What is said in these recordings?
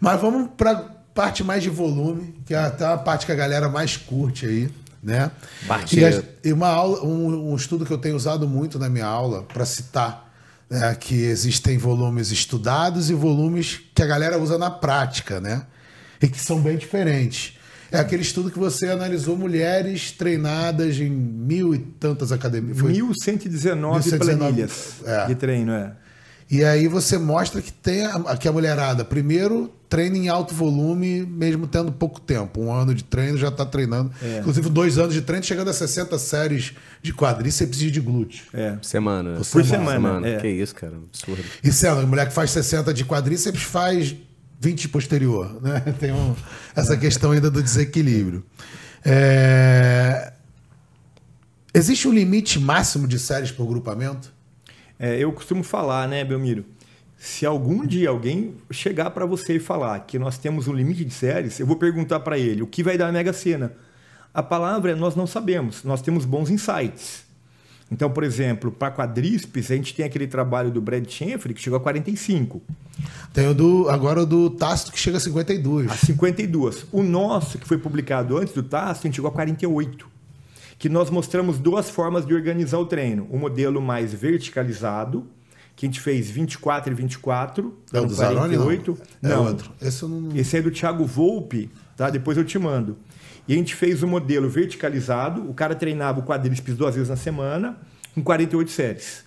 Mas vamos para parte mais de volume, que é até a parte que a galera mais curte aí, né? E uma aula, um estudo que eu tenho usado muito na minha aula para citar, né, que existem volumes estudados e volumes que a galera usa na prática, né? E que são bem diferentes. É aquele estudo que você analisou mulheres treinadas em 1000 e tantas academias. 1119 planilhas de treino, E aí você mostra que tem aqui a mulherada, primeiro, treina em alto volume, mesmo tendo pouco tempo. 1 ano de treino já está treinando. Inclusive, 2 anos de treino, chegando a 60 séries de quadríceps e de glúteo. Semana. Por semana. Que isso, cara. Absurdo. E sendo, a mulher que faz 60 de quadríceps faz 20 de posterior, né? Tem essa questão ainda do desequilíbrio. Existe um limite máximo de séries por grupamento? Eu costumo falar, né, Belmiro? Se algum dia alguém chegar para você e falar que nós temos um limite de séries, eu vou perguntar para ele o que vai dar a Mega Sena. A palavra é nós não sabemos, nós temos bons insights. Então, por exemplo, para quadríceps, a gente tem aquele trabalho do Brad Schenfrey que chegou a 45. Tem agora o do Tácito que chega a 52. A 52. O nosso, que foi publicado antes do Tácito, a gente chegou a 48. Que nós mostramos 2 formas de organizar o treino. O modelo mais verticalizado, que a gente fez 24 e 24. É o do Zaroni, não? Não. Outro. Esse é do Thiago Volpe, tá? Depois eu te mando. E a gente fez o modelo verticalizado, o cara treinava o quadríceps 2 vezes na semana, com 48 séries.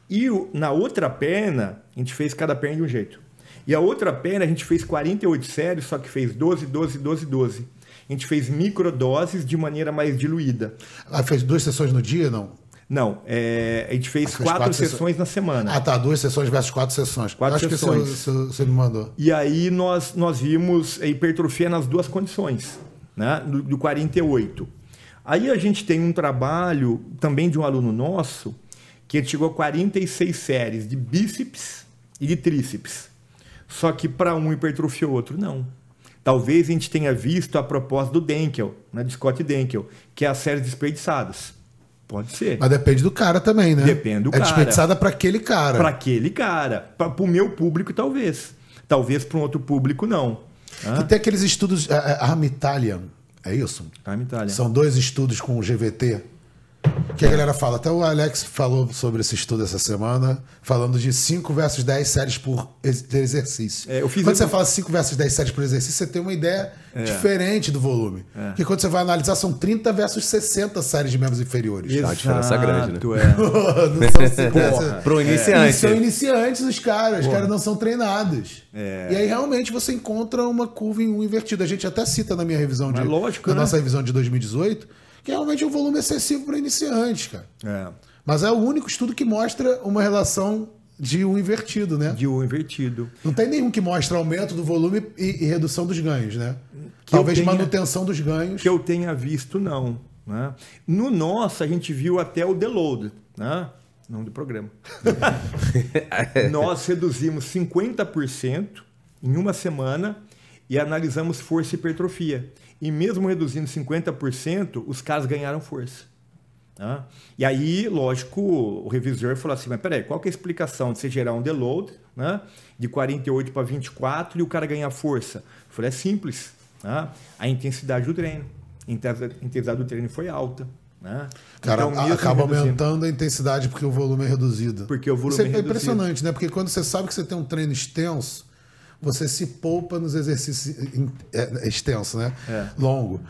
E na outra perna, a gente fez cada perna de um jeito. E a outra perna, a gente fez 48 séries, só que fez 12, 12, 12, 12. A gente fez microdoses de maneira mais diluída. Fez 2 sessões no dia, não? Não, a gente fez 4 sessões na semana. 2 sessões versus 4 sessões. 4 sessões. Que você me mandou. E aí nós vimos a hipertrofia nas 2 condições, né? Do 48. Aí a gente tem um trabalho também de um aluno nosso que ele chegou a 46 séries de bíceps e de tríceps. Só que para um hipertrofiou, outro não. Talvez a gente tenha visto a proposta do Denkel, né, de Scott Denkel, que é as séries desperdiçadas. Pode ser. Mas depende do cara também, né? Depende do cara. É desperdiçada para aquele cara. Para aquele cara. Para o meu público, talvez. Talvez para um outro público, não. E tem aqueles estudos, Arm Italian, é isso? Arm Italian. São 2 estudos com o GVT. Que a galera fala, até o Alex falou sobre esse estudo essa semana, falando de 5 versus 10 séries por exercício. Quando você fala 5 versus 10 séries por exercício, você tem uma ideia diferente do volume. Porque quando você vai analisar, são 30 versus 60 séries de membros inferiores. Exato, uma diferença grande, né? Não são Pro iniciante. São iniciantes os caras não são treinados. E aí realmente você encontra uma curva invertida. A gente até cita na minha revisão nossa revisão de 2018, que realmente é um volume excessivo para iniciantes, cara. Mas é o único estudo que mostra uma relação de U invertido, né? De U invertido. Não tem nenhum que mostra aumento do volume e redução dos ganhos, né? Talvez manutenção dos ganhos. Que eu tenha visto, não. Né? No nosso, a gente viu até o deload, né? Não do programa. Nós reduzimos 50% em uma semana e analisamos força e hipertrofia. E mesmo reduzindo 50%, os caras ganharam força. Tá? E aí, lógico, o revisor falou assim, mas peraí, qual que é a explicação de você gerar um deload, né, de 48 para 24 e o cara ganhar força? Eu falei, é simples. Tá? A intensidade do treino. A intensidade do treino foi alta. Né? Cara, então, acaba aumentando a intensidade porque o volume é reduzido. Porque o volume Isso é impressionante, né? Porque quando você sabe que você tem um treino extenso, você se poupa nos exercícios extensos, né? Longo.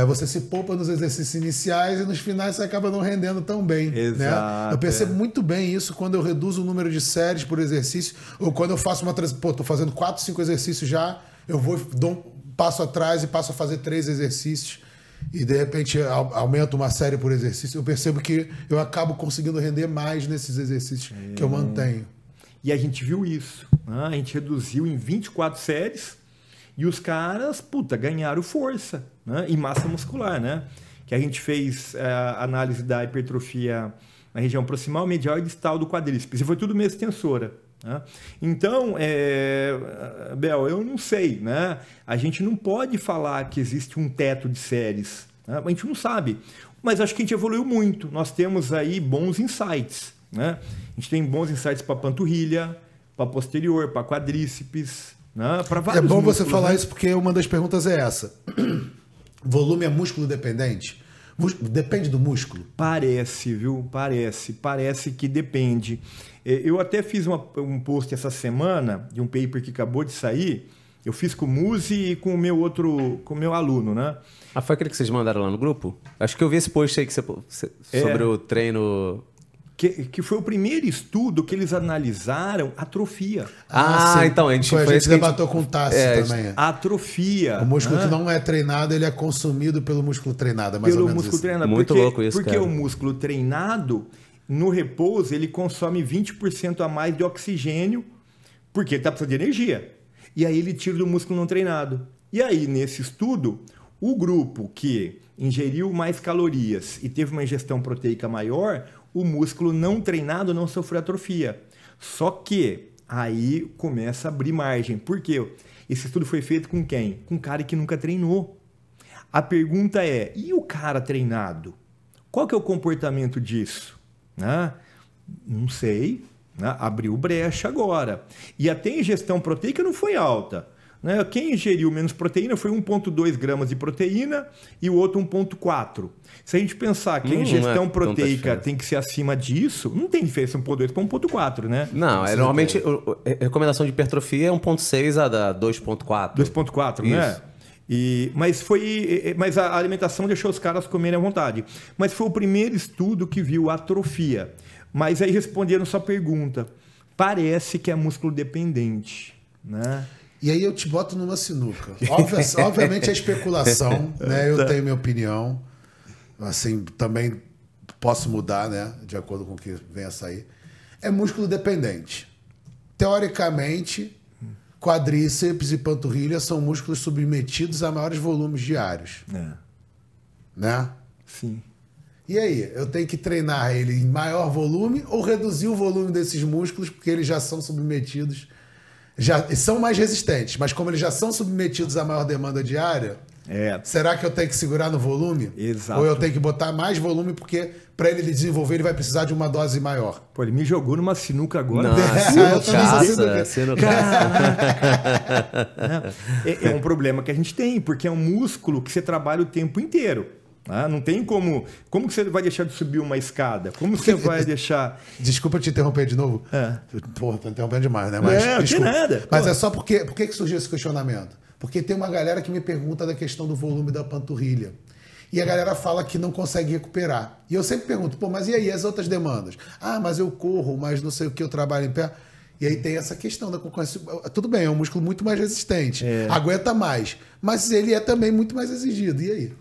Você se poupa nos exercícios iniciais e nos finais você acaba não rendendo tão bem. Exato, né? Eu percebo muito bem isso quando eu reduzo o número de séries por exercício ou quando eu faço tô fazendo 4, 5 exercícios já, eu vou, dou um passo atrás e passo a fazer 3 exercícios e de repente aumento uma série por exercício. Eu percebo que eu acabo conseguindo render mais nesses exercícios que eu mantenho. E a gente viu isso. Né? A gente reduziu em 24 séries e os caras, ganharam força, né? E massa muscular, né? Que a gente fez a análise da hipertrofia na região proximal, medial e distal do quadríceps. E foi tudo meia extensora. Né? Então, Bel, eu não sei. Né? A gente não pode falar que existe um teto de séries. Né? A gente não sabe. Mas acho que a gente evoluiu muito. Nós temos aí bons insights. Né? A gente tem bons insights para panturrilha, para posterior, para quadríceps, né? Para vários músculos. É bom você falar isso porque uma das perguntas é essa. Volume é músculo dependente? Depende do músculo? Parece, viu? Parece que depende. Eu até fiz um post essa semana de um paper que acabou de sair. Eu fiz com o Muzi e com o meu aluno, né? Foi aquele que vocês mandaram lá no grupo? Acho que eu vi esse post aí sobre o treino... Que foi o primeiro estudo que eles analisaram atrofia. Então a gente debateu com o Tassi também. Atrofia. O músculo que não é treinado, ele é consumido pelo músculo treinado. Pelo músculo treinado. Muito louco isso, porque o músculo treinado, no repouso, ele consome 20% a mais de oxigênio, porque ele está precisando de energia. E aí ele tira do músculo não treinado. E aí, nesse estudo, o grupo que ingeriu mais calorias e teve uma ingestão proteica maior, o músculo não treinado não sofreu atrofia. Só que aí começa a abrir margem. Por quê? Esse estudo foi feito com quem? Com um cara que nunca treinou. A pergunta é, e o cara treinado? Qual que é o comportamento disso? Não sei. Abriu brecha agora. E até a ingestão proteica não foi alta. Quem ingeriu menos proteína foi 1,2 gramas de proteína e o outro 1,4. Se a gente pensar que a ingestão proteica tem que ser acima disso, não tem diferença 1,2 para 1,4, né? Não, normalmente a recomendação de hipertrofia é 1,6 a 2,4. 2,4, né? Mas a alimentação deixou os caras comerem à vontade. Mas foi o primeiro estudo que viu atrofia. Mas aí respondendo sua pergunta, parece que é músculo dependente, né? E aí eu te boto numa sinuca. Obviamente é especulação, né? Eu tenho minha opinião. Assim, também posso mudar, né? De acordo com o que venha a sair. É músculo dependente. Teoricamente, quadríceps e panturrilha são músculos submetidos a maiores volumes diários. Né? Sim. E aí, eu tenho que treinar ele em maior volume ou reduzir o volume desses músculos porque eles já são submetidos, já são mais resistentes, mas como eles já são submetidos à maior demanda diária, será que eu tenho que segurar no volume? Exato. Ou eu tenho que botar mais volume porque para ele desenvolver ele vai precisar de uma dose maior? Pô, ele me jogou numa sinuca agora. Sinuca. É um problema que a gente tem, porque é um músculo que você trabalha o tempo inteiro. Não tem como que você vai deixar de subir uma escada? Como você vai deixar... Desculpa te interromper de novo. Porra, tô interrompendo demais, né? Mas, não tem nada. Mas é só porque... Por que surgiu esse questionamento? Porque tem uma galera que me pergunta da questão do volume da panturrilha. E a galera fala que não consegue recuperar. E eu sempre pergunto, mas e aí as outras demandas? Mas eu corro, mas não sei o que, eu trabalho em pé. E aí tem essa questão da concorrência. Tudo bem, é um músculo muito mais resistente, aguenta mais, mas ele é também muito mais exigido. E aí?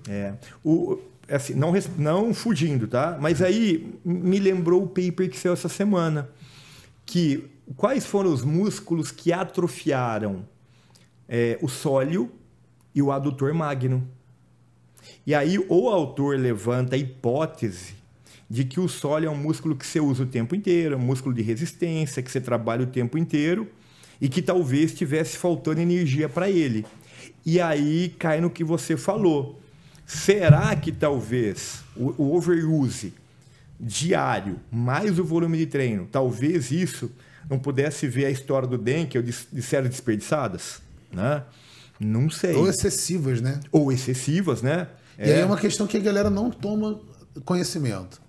Assim, não fugindo, tá? Mas aí me lembrou o paper que saiu essa semana, que quais foram os músculos que atrofiaram o sóleo e o adutor magno. E aí o autor levanta a hipótese de que o sólio é um músculo que você usa o tempo inteiro, é um músculo de resistência, que você trabalha o tempo inteiro e que talvez estivesse faltando energia para ele. E aí cai no que você falou. Será que talvez o overuse diário, mais o volume de treino, talvez isso não pudesse ver a história do Denkel de séries desperdiçadas? Né? Não sei. Ou excessivas, né? E aí é uma questão que a galera não toma conhecimento.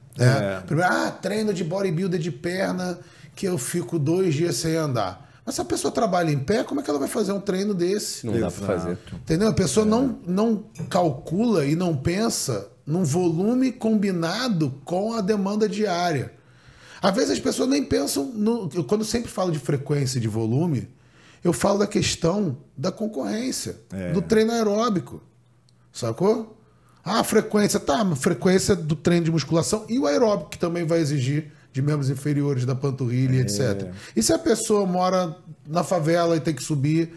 Primeiro, treino de bodybuilder de perna que eu fico 2 dias sem andar. Mas se a pessoa trabalha em pé, como é que ela vai fazer um treino desse? Não dá para fazer. Entendeu? A pessoa não calcula e não pensa num volume combinado com a demanda diária. Às vezes as pessoas nem pensam... Quando eu sempre falo de frequência e de volume, eu falo da questão da concorrência, do treino aeróbico. Sacou? Frequência. Frequência do treino de musculação e o aeróbico, que também vai exigir de membros inferiores da panturrilha, etc. E se a pessoa mora na favela e tem que subir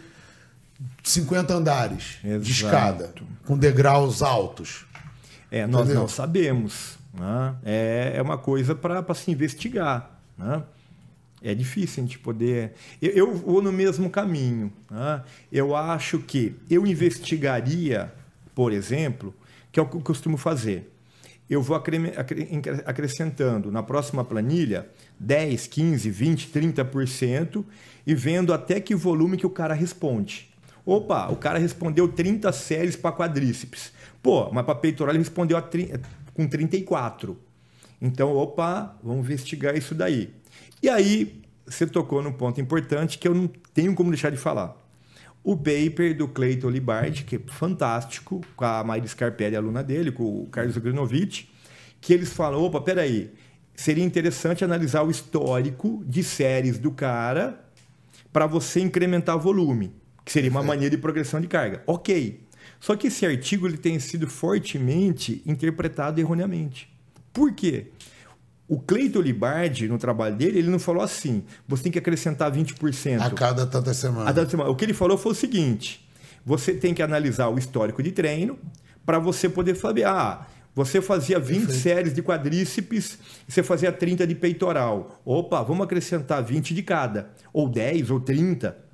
50 andares de escada, com degraus altos? Nós não sabemos. Né? É uma coisa para se investigar. Né? É difícil a gente poder... Eu vou no mesmo caminho. Né? Eu acho que eu investigaria, por exemplo, que é o que eu costumo fazer. eu vou acrescentando na próxima planilha 10, 15, 20, 30% e vendo até que volume que o cara responde. Opa, o cara respondeu 30 séries para quadríceps. Pô, mas para peitoral ele respondeu com 34. Então, opa, vamos investigar isso daí. E aí, você tocou num ponto importante que eu não tenho como deixar de falar. O paper do Clayton Libardi, que é fantástico, com a Mayra Scarpelli, aluna dele, com o Carlos Grinovich, que eles falam, opa, peraí, seria interessante analisar o histórico de séries do cara para você incrementar o volume, que seria uma maneira de progressão de carga. Ok. Só que esse artigo ele tem sido fortemente interpretado erroneamente. Por quê? O Clayton Libardi, no trabalho dele, ele não falou assim, você tem que acrescentar 20%. A cada tantas semanas. O que ele falou foi o seguinte, você tem que analisar o histórico de treino para você poder saber, você fazia 20 séries de quadríceps e você fazia 30 de peitoral. Opa, vamos acrescentar 20 de cada, ou 10, ou 30.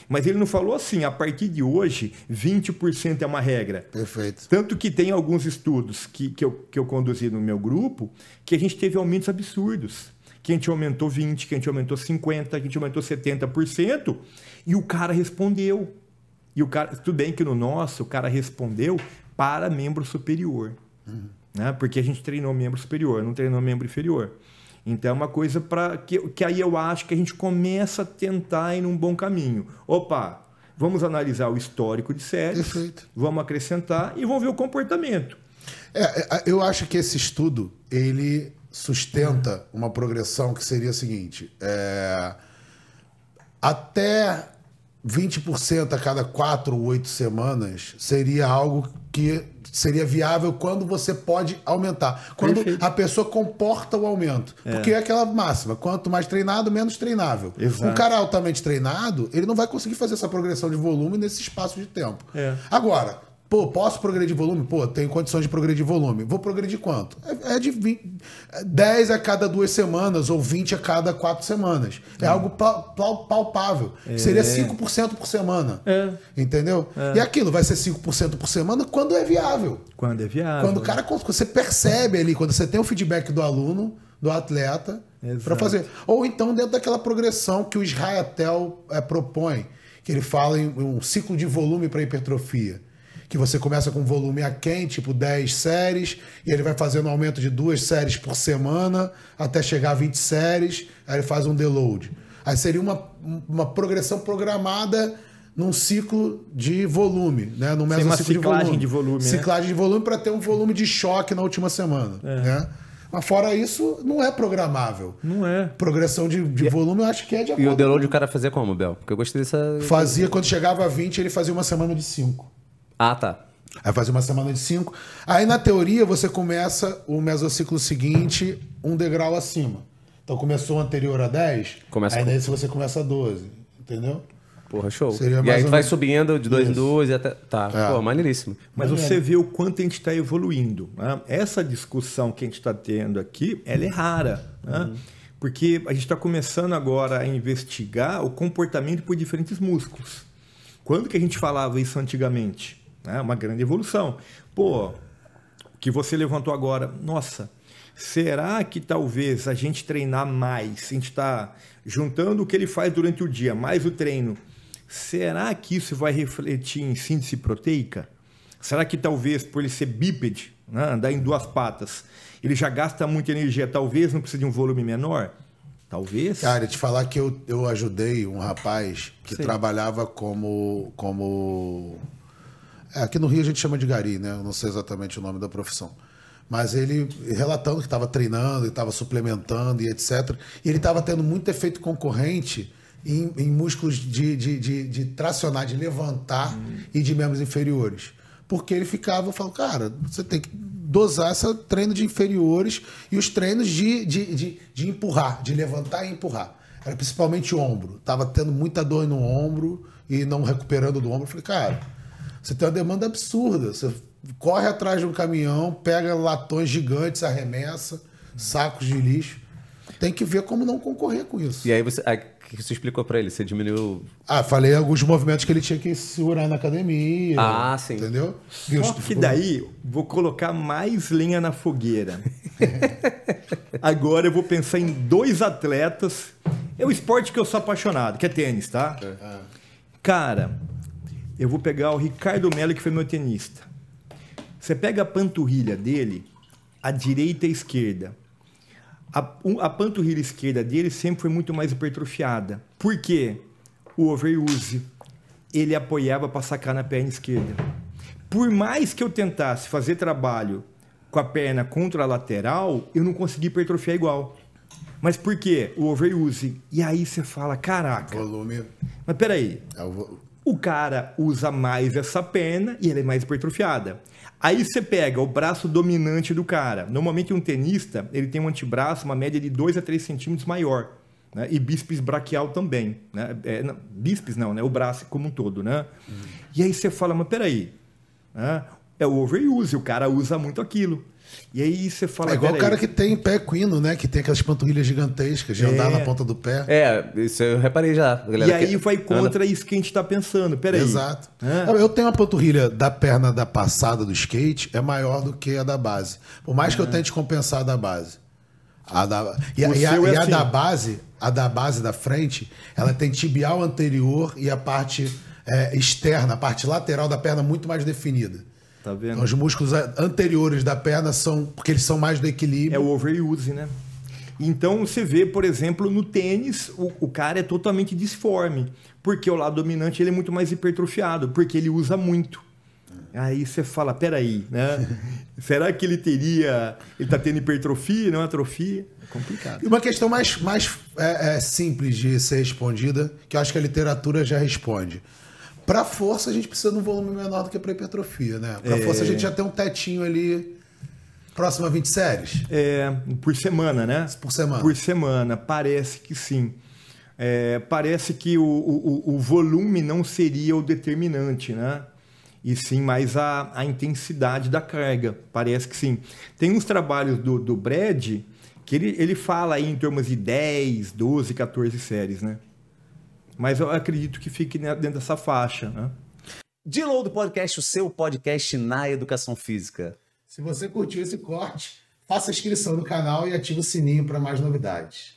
Mas ele não falou assim, a partir de hoje, 20% é uma regra. Perfeito. Tanto que tem alguns estudos que eu conduzi no meu grupo, que a gente teve aumentos absurdos. Que a gente aumentou 20%, que a gente aumentou 50%, que a gente aumentou 70%, e o cara respondeu. E o cara, tudo bem que no nosso, o cara respondeu para membro superior. Né? Porque a gente treinou membro superior, não treinou membro inferior. Então é uma coisa para que aí eu acho que a gente começa a tentar ir num bom caminho. Opa, vamos analisar o histórico de séries, perfeito, vamos acrescentar e vamos ver o comportamento. Eu acho que esse estudo ele sustenta uma progressão que seria a seguinte: até 20% a cada 4 ou 8 semanas seria algo que seria viável quando você pode aumentar. Quando a pessoa comporta o aumento. Porque é aquela máxima, quanto mais treinado, menos treinável. Exato. Um cara altamente treinado, ele não vai conseguir fazer essa progressão de volume nesse espaço de tempo. Agora, posso progredir volume? Tenho condições de progredir volume. Vou progredir quanto? É de 10 a cada 2 semanas ou 20 a cada 4 semanas. É algo palpável. Seria 5% por semana. Entendeu? E aquilo vai ser 5% por semana quando é viável. Quando é viável. Quando o cara, você percebe ali, quando você tem o feedback do aluno, do atleta, para fazer. Ou então dentro daquela progressão que o Israel propõe, que ele fala em um ciclo de volume para hipertrofia. Que você começa com volume aquém, tipo 10 séries, e ele vai fazendo um aumento de 2 séries por semana, até chegar a 20 séries, aí ele faz um deload. Aí seria uma progressão programada num ciclo de volume, né? No mesmo ciclo ciclagem de volume. Ciclagem de volume para ter um volume de choque na última semana. Né? Mas fora isso, não é programável. Não é. Progressão de volume eu acho que é de acordo. E o deload o cara fazia como, Bel? Porque eu gostei dessa... Fazia, quando chegava a 20, ele fazia uma semana de 5. Ah, tá. Aí fazia uma semana de 5. Aí, na teoria, você começa o mesociclo seguinte um degrau acima. Então, começou o anterior a 10, aí nesse você começa a 12. Entendeu? Porra, show. Seria e aí tu vai subindo de 2 em 2 e até... Tá, pô, maneiríssimo. Mas você vê o quanto a gente está evoluindo. Né? Essa discussão que a gente está tendo aqui, ela é rara. Né? Porque a gente está começando agora a investigar o comportamento por diferentes músculos. Quando que a gente falava isso antigamente? Uma grande evolução. O que você levantou agora, nossa, será que talvez a gente treinar mais, a gente está juntando o que ele faz durante o dia, mais o treino, será que isso vai refletir em síntese proteica? Será que talvez por ele ser bípede, andar em 2 patas, ele já gasta muita energia, talvez não precise de um volume menor? Talvez. Cara, te falar que eu ajudei um rapaz que trabalhava como... aqui no Rio a gente chama de gari, né? Eu não sei exatamente o nome da profissão. Mas ele relatando que estava treinando, estava suplementando e etc. E ele estava tendo muito efeito concorrente em músculos de tracionar, de levantar e de membros inferiores. Porque ele falando, cara, você tem que dosar esse treino de inferiores e os treinos de empurrar, de levantar e empurrar. Era principalmente o ombro. Tava tendo muita dor no ombro e não recuperando do ombro. Eu falei, cara, você tem uma demanda absurda. Você corre atrás de um caminhão, pega latões gigantes, arremessa, sacos de lixo. Tem que ver como não concorrer com isso. E aí você... que você explicou pra ele? Você diminuiu... Falei alguns movimentos que ele tinha que segurar na academia. Sim. Entendeu? Só que daí, vou colocar mais lenha na fogueira. Agora eu vou pensar em 2 atletas. É o esporte que eu sou apaixonado, que é tênis, tá? Cara, eu vou pegar o Ricardo Melo, que foi meu tenista. Você pega a panturrilha dele, a direita e a esquerda. A panturrilha esquerda dele sempre foi muito mais hipertrofiada. Por quê? O overuse. Ele apoiava para sacar na perna esquerda. Por mais que eu tentasse fazer trabalho com a perna contralateral, eu não consegui hipertrofiar igual. Mas por quê? O overuse. E aí você fala, caraca. Volume. Mas peraí. O cara usa mais essa perna e ela é mais hipertrofiada. Aí você pega o braço dominante do cara. Normalmente um tenista, ele tem um antebraço, uma média de 2 a 3 centímetros maior. Né? E bíceps braquial também. Né? Bíceps não, né? O braço como um todo. Né? E aí você fala, mas peraí. Né? É o overuse, o cara usa muito aquilo. E aí você fala... É igual o cara que tem pé equino, né? Que tem aquelas panturrilhas gigantescas de andar na ponta do pé. Isso eu reparei já. E aí vai contra isso que a gente tá pensando. Peraí. Exato. Eu tenho uma panturrilha da perna da passada do skate, é maior do que a da base. Por mais que eu tente compensar a da base. A da base da frente, ela tem tibial anterior e a parte externa, a parte lateral da perna muito mais definida. Tá vendo? Então, os músculos anteriores da perna são... Porque eles são mais do equilíbrio. É o overuse, né? Então, você vê, por exemplo, no tênis, o cara é totalmente disforme. Porque o lado dominante ele é muito mais hipertrofiado. Porque ele usa muito. Aí você fala, peraí, né? Será que ele tá tendo hipertrofia, não atrofia? É complicado. E uma questão mais simples de ser respondida, que eu acho que a literatura já responde. Para força, a gente precisa de um volume menor do que para hipertrofia, né? Para força, a gente já tem um tetinho ali próximo a 20 séries. Por semana, né? Por semana. Por semana, parece que sim. Parece que o volume não seria o determinante, né? E sim mais a intensidade da carga. Parece que sim. Tem uns trabalhos do Brad que ele fala aí em termos de 10, 12, 14 séries, né? Mas eu acredito que fique dentro dessa faixa, né? Deload Podcast, o seu podcast na educação física. Se você curtiu esse corte, faça a inscrição no canal e ative o sininho para mais novidades.